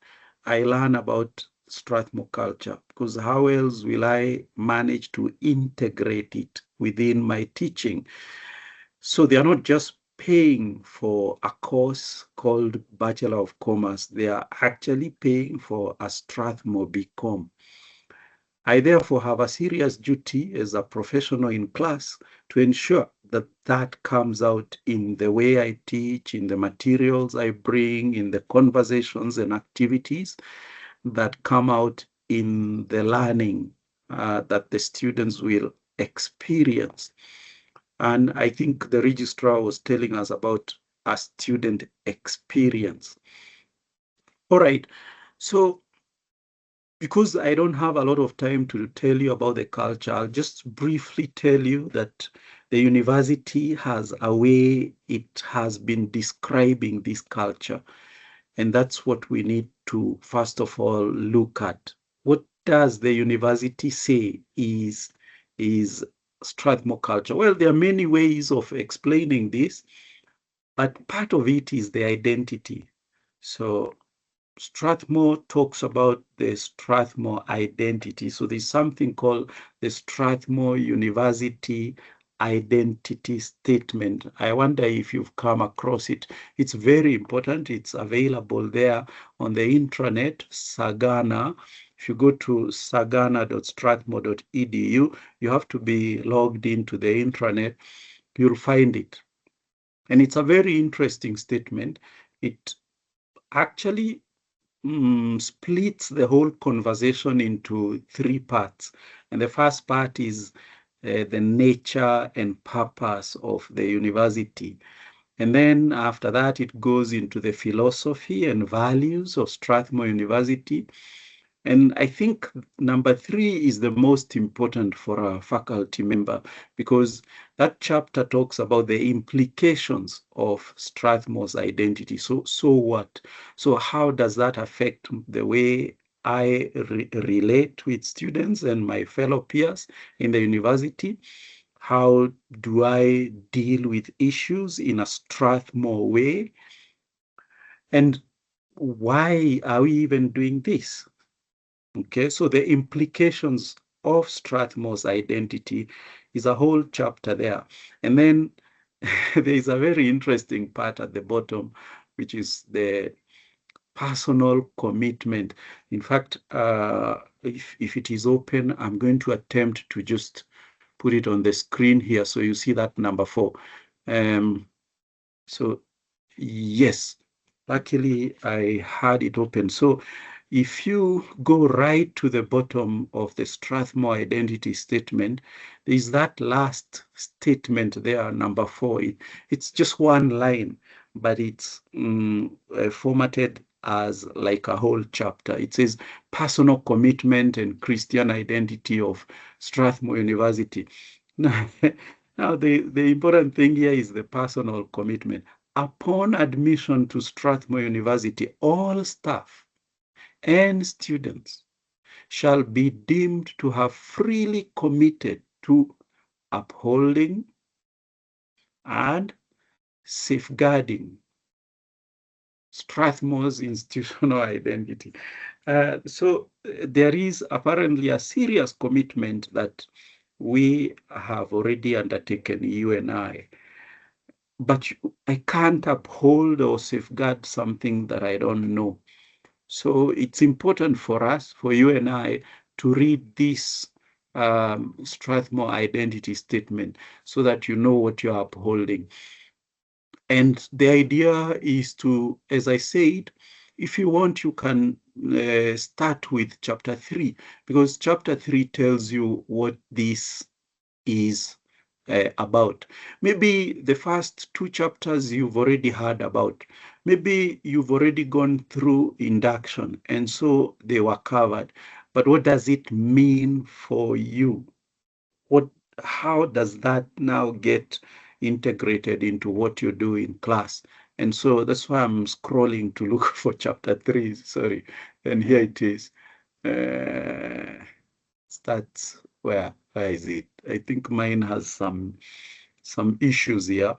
I learn about Strathmore culture, because how else will I manage to integrate it within my teaching? So they are not just paying for a course called Bachelor of Commerce. They are actually paying for a Strathmore BCom. I therefore have a serious duty as a professional in class to ensure that that comes out in the way I teach, in the materials I bring, in the conversations and activities that come out in the learning that the students will experience. And I think the registrar was telling us about a student experience. All right, so because I don't have a lot of time to tell you about the culture, I'll just briefly tell you that the university has a way it has been describing this culture. And that's what we need to, first of all, look at. What does the university say is Strathmore culture? Well, there are many ways of explaining this, but part of it is the identity. So Strathmore talks about the Strathmore identity. So there's something called the Strathmore University Identity Statement. I wonder if you've come across it. It's very important. It's available there on the intranet, Sagana. If you go to sagana.strathmore.edu, you have to be logged into the intranet. You'll find it. And it's a very interesting statement. It actually splits the whole conversation into three parts. And the first part is the nature and purpose of the university. And then after that, it goes into the philosophy and values of Strathmore University. And I think number 3 is the most important for a faculty member, because that chapter talks about the implications of Strathmore's identity. So what? So how does that affect the way I relate with students and my fellow peers in the university? How do I deal with issues in a Strathmore way? And why are we even doing this? Okay, so the implications of Strathmore's identity is a whole chapter there. And then there is a very interesting part at the bottom, which is the personal commitment. In fact, if it is open, I'm going to attempt to just put it on the screen here. So you see that number 4. So yes, luckily I had it open. So if you go right to the bottom of the Strathmore identity statement, there's that last statement there, number 4. It's just one line, but it's formatted as like a whole chapter. It says personal commitment and Christian identity of Strathmore University. Now, the important thing here is the personal commitment. Upon admission to Strathmore University, all staff and students shall be deemed to have freely committed to upholding and safeguarding Strathmore's institutional identity. So there is apparently a serious commitment that we have already undertaken, you and I. But I can't uphold or safeguard something that I don't know. So it's important for us, for you and I, to read this Strathmore identity statement so that you know what you're upholding. And the idea is to, as I said, if you want, you can start with chapter 3, because chapter 3 tells you what this is about. Maybe the first 2 chapters you've already heard about. Maybe you've already gone through induction, and so they were covered. But what does it mean for you? How does that now get integrated into what you do in class? And so that's why I'm scrolling to look for chapter 3, sorry. And here it is. Starts where is it? I think mine has some issues here.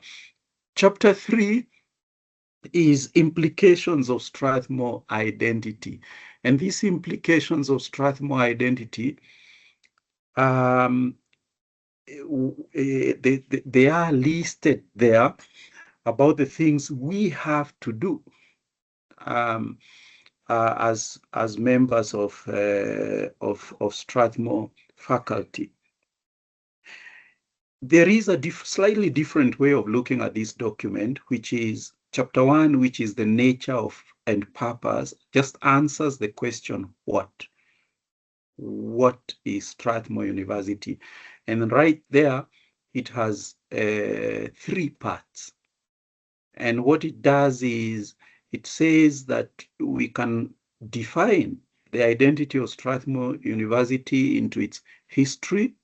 Chapter 3 is implications of Strathmore identity. And these implications of Strathmore identity, they are listed there, about the things we have to do as members of Strathmore faculty. There is a slightly different way of looking at this document, which is chapter 1, which is the nature of and purpose, just answers the question, what? What is Strathmore University? And right there, it has 3 parts. And what it does is it says that we can define the identity of Strathmore University into its history,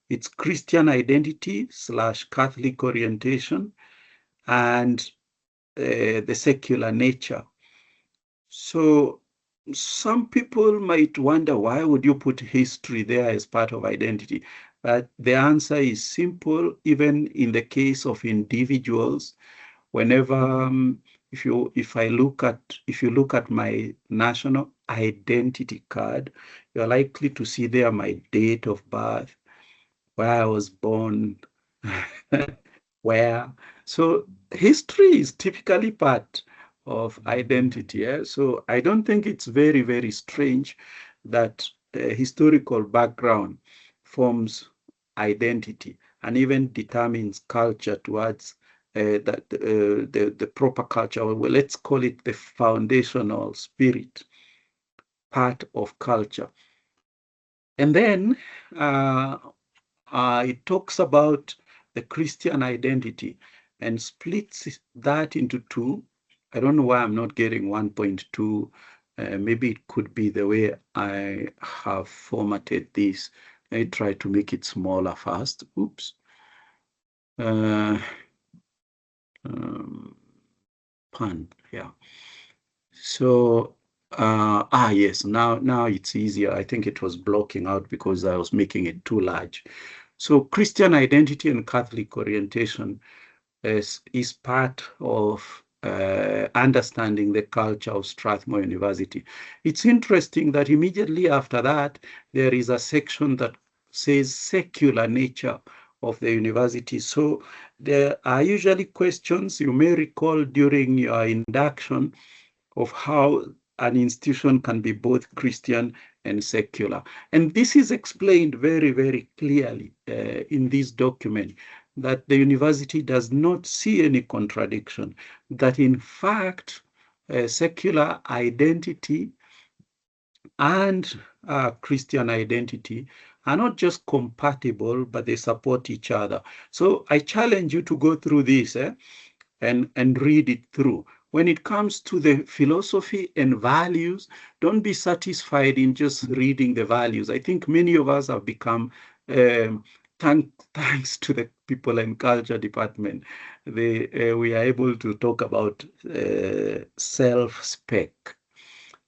its Christian identity / Catholic orientation, and the secular nature. So some people might wonder, why would you put history there as part of identity? But the answer is simple. Even in the case of individuals, whenever if you look at my national identity card, you're likely to see there my date of birth, where I was born, where. So history is typically part of identity. Yeah? So I don't think it's very, very strange that historical background forms identity and even determines culture towards the proper culture. Well, let's call it the foundational spirit part of culture. And then it talks about the Christian identity and splits that into 2. I don't know why I'm not getting 1.2. Maybe it could be the way I have formatted this. Let me try to make it smaller first. Oops. Pan, yeah. So, yes, now it's easier. I think it was blocking out because I was making it too large. So Christian identity and Catholic orientation is part of understanding the culture of Strathmore University. It's interesting that immediately after that, there is a section that says secular nature of the university. So there are usually questions you may recall during your induction of how an institution can be both Christian and secular. And this is explained very, very clearly in this document, that the university does not see any contradiction, that in fact, secular identity and Christian identity are not just compatible, but they support each other. So I challenge you to go through this and read it through. When it comes to the philosophy and values, don't be satisfied in just reading the values. I think many of us have become, thanks to the People and Culture Department, we are able to talk about self-spec.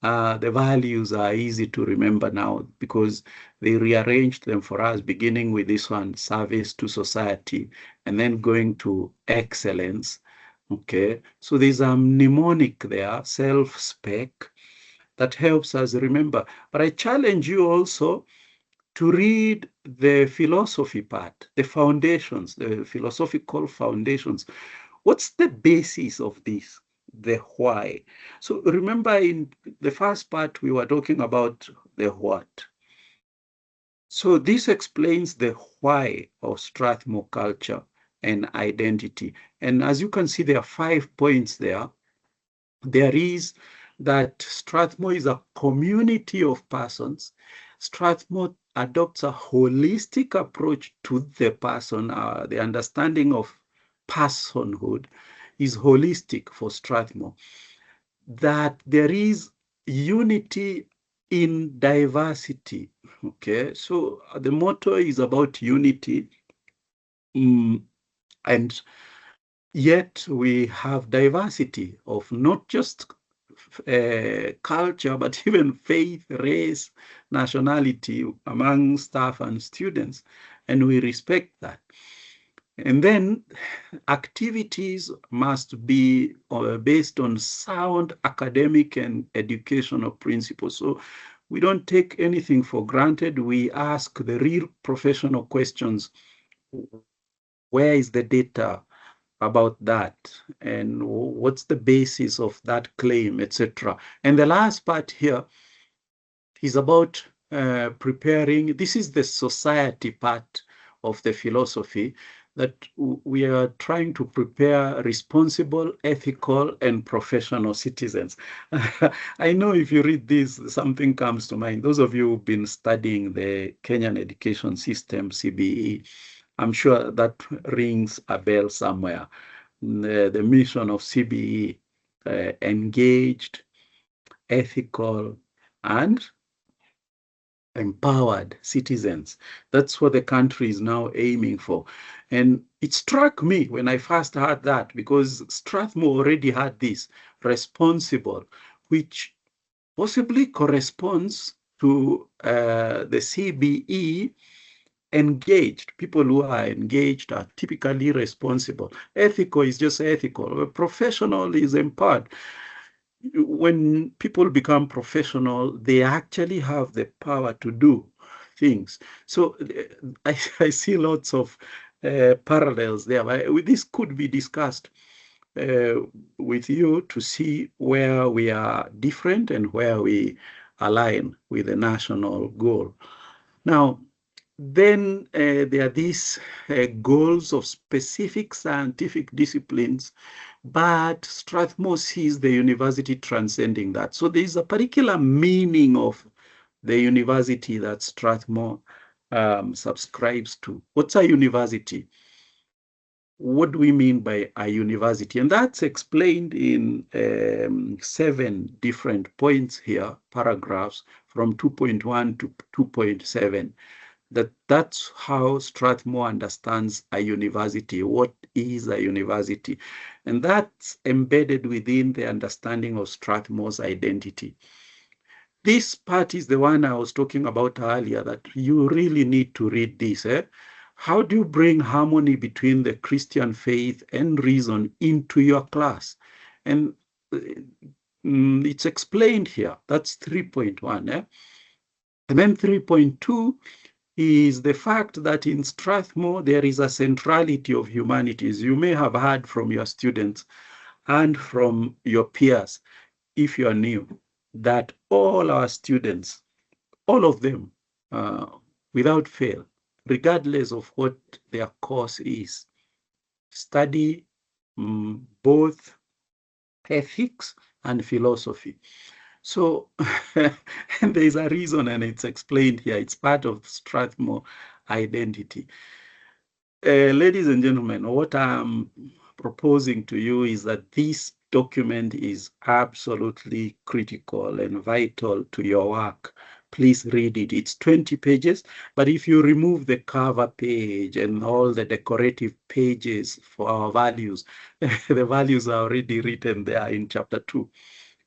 The values are easy to remember now because they rearranged them for us, beginning with this one, service to society, and then going to excellence. Okay, so there's a mnemonic there, self-spec, that helps us remember. But I challenge you also to read the philosophy part, the foundations, the philosophical foundations. What's the basis of this? The why. So remember, in the first part, we were talking about the what. So this explains the why of Strathmore culture and identity. And as you can see, there are 5 points there. There is that Strathmore is a community of persons. Strathmore adopts a holistic approach to the person. The understanding of personhood is holistic for Strathmore. That there is unity in diversity. Okay, so the motto is about unity, and yet we have diversity of not just culture, but even faith, race, nationality among staff and students, and we respect that. And then activities must be based on sound academic and educational principles. So we don't take anything for granted. We ask the real professional questions. Where is the data? about that and what's the basis of that claim, etc. And the last part here is about preparing. This is the society part of the philosophy, that we are trying to prepare responsible, ethical, and professional citizens. I know if you read this, something comes to mind. Those of you who've been studying the Kenyan education system, CBE, I'm sure that rings a bell somewhere. The mission of CBE, engaged, ethical, and empowered citizens. That's what the country is now aiming for. And it struck me when I first heard that, because Strathmore already had this responsible, which possibly corresponds to the CBE engaged. People who are engaged are typically responsible. Ethical is just ethical. A professional is empowered. When people become professional, they actually have the power to do things. So I see lots of parallels there. This could be discussed with you to see where we are different and where we align with the national goal. Now, then there are these goals of specific scientific disciplines, but Strathmore sees the university transcending that. So there is a particular meaning of the university that Strathmore subscribes to. What's a university? What do we mean by a university? And that's explained in 7 different points here, paragraphs from 2.1 to 2.7. That's how Strathmore understands a university. What is a university? And that's embedded within the understanding of Strathmore's identity. This part is the one I was talking about earlier, that you really need to read this. How do you bring harmony between the Christian faith and reason into your class? And it's explained here. That's 3.1. And then 3.2 is the fact that in Strathmore, there is a centrality of humanities. You may have heard from your students and from your peers, if you are new, that all our students, all of them, without fail, regardless of what their course is, study both ethics and philosophy. So and there's a reason, and it's explained here. It's part of Strathmore identity. Ladies and gentlemen, what I'm proposing to you is that this document is absolutely critical and vital to your work. Please read it. It's 20 pages, but if you remove the cover page and all the decorative pages for our values, the values are already written there in chapter 2.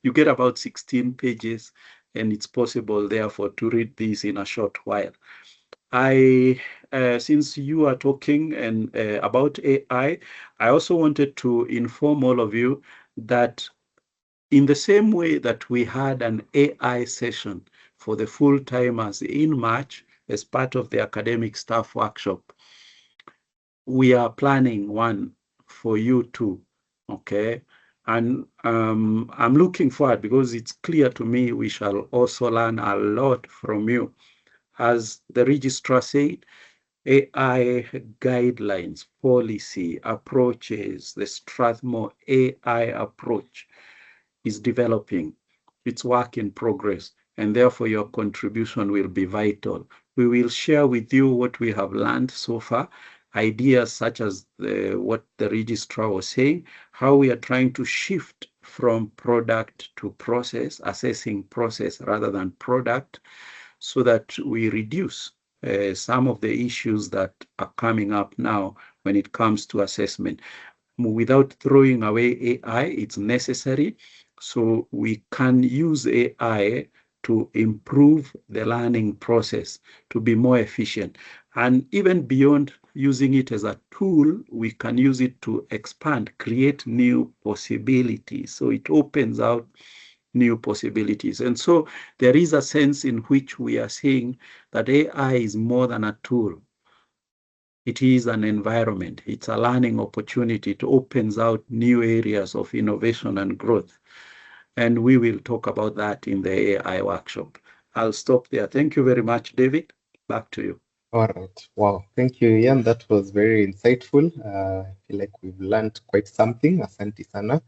You get about 16 pages, and it's possible, therefore, to read this in a short while. Since you are talking about AI, I also wanted to inform all of you that in the same way that we had an AI session for the full-timers in March as part of the academic staff workshop, we are planning one for you too, okay? And I'm looking forward, because it's clear to me we shall also learn a lot from you. As the registrar said, AI guidelines, policy, approaches, the Strathmore AI approach is developing. It's work in progress, and therefore your contribution will be vital. We will share with you what we have learned so far, ideas such as what the registrar was saying, how we are trying to shift from product to process, assessing process rather than product, so that we reduce some of the issues that are coming up now when it comes to assessment. Without throwing away AI, it's necessary, so we can use AI to improve the learning process, to be more efficient. And even beyond using it as a tool, we can use it to expand, create new possibilities. So it opens out new possibilities. And so there is a sense in which we are saying that AI is more than a tool. It is an environment. It's a learning opportunity. It opens out new areas of innovation and growth. And we will talk about that in the AI workshop. I'll stop there. Thank you very much, David. Back to you. All right. Wow. Thank you, Ian. That was very insightful. I feel like we've learned quite something. Asante sana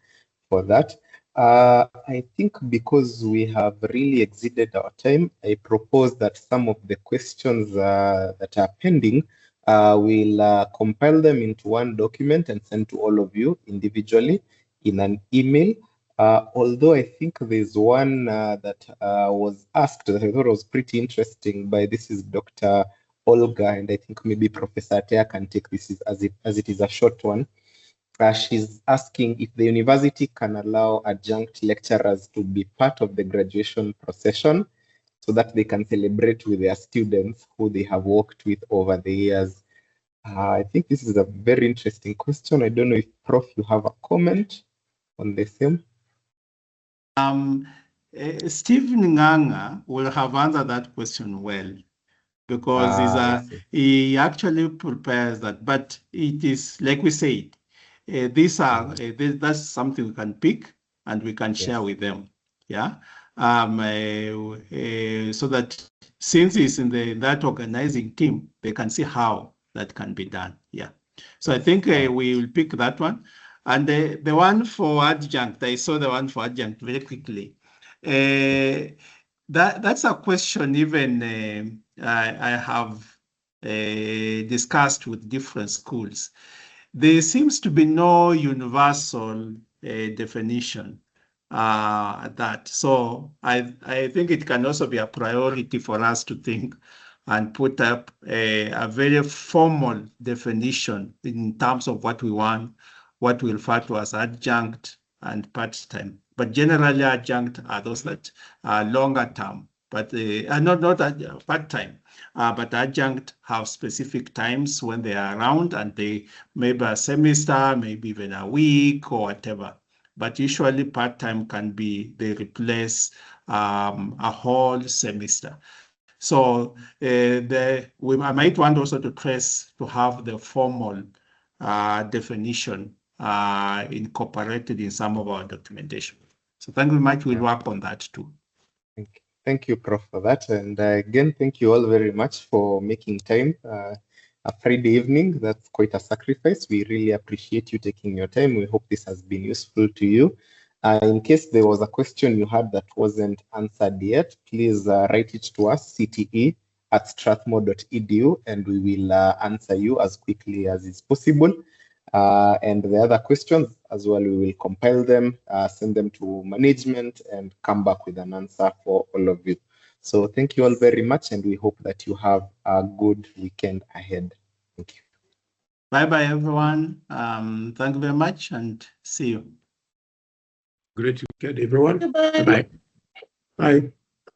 for that. I think because we have really exceeded our time, I propose that some of the questions that are pending, we'll compile them into one document and send to all of you individually in an email. Although I think there's one that was asked that I thought was pretty interesting by, this is Dr. Olga, and I think maybe Professor Atea can take this as it is a short one. She's asking if the university can allow adjunct lecturers to be part of the graduation procession so that they can celebrate with their students who they have worked with over the years. I think this is a very interesting question. I don't know if, Prof, you have a comment on the same. Steve Nganga will have answered that question well, because he actually prepares that. But it is, like we said, that's something we can pick and we can share with them. Yeah. So that since it's in that organizing team, they can see how that can be done. Yeah. So I think we will pick that one. And the one for adjunct, I saw the one for adjunct very quickly. That's a question even I have discussed with different schools. There seems to be no universal definition at that. So I think it can also be a priority for us to think and put up a very formal definition in terms of what we want, what we refer to as adjunct and part-time. But generally, adjunct are those that are longer term, but not part-time. But adjunct have specific times when they are around, and they maybe a semester, maybe even a week or whatever. But usually part-time can be, they replace a whole semester. So I might want also to trace to have the formal definition incorporated in some of our documentation. So thank you very much. We'll work on that too. Thank you, Prof, for that. And again, thank you all very much for making time. A Friday evening, that's quite a sacrifice. We really appreciate you taking your time. We hope this has been useful to you. In case there was a question you had that wasn't answered yet, please write it to us, cte@strathmore.edu, and we will answer you as quickly as is possible. And the other questions as well, we will compile them, send them to management, and come back with an answer for all of you. So thank you all very much, and we hope that you have a good weekend ahead. Thank you. Bye-bye, everyone. Thank you very much, and see you. Great weekend, everyone. Bye. Bye.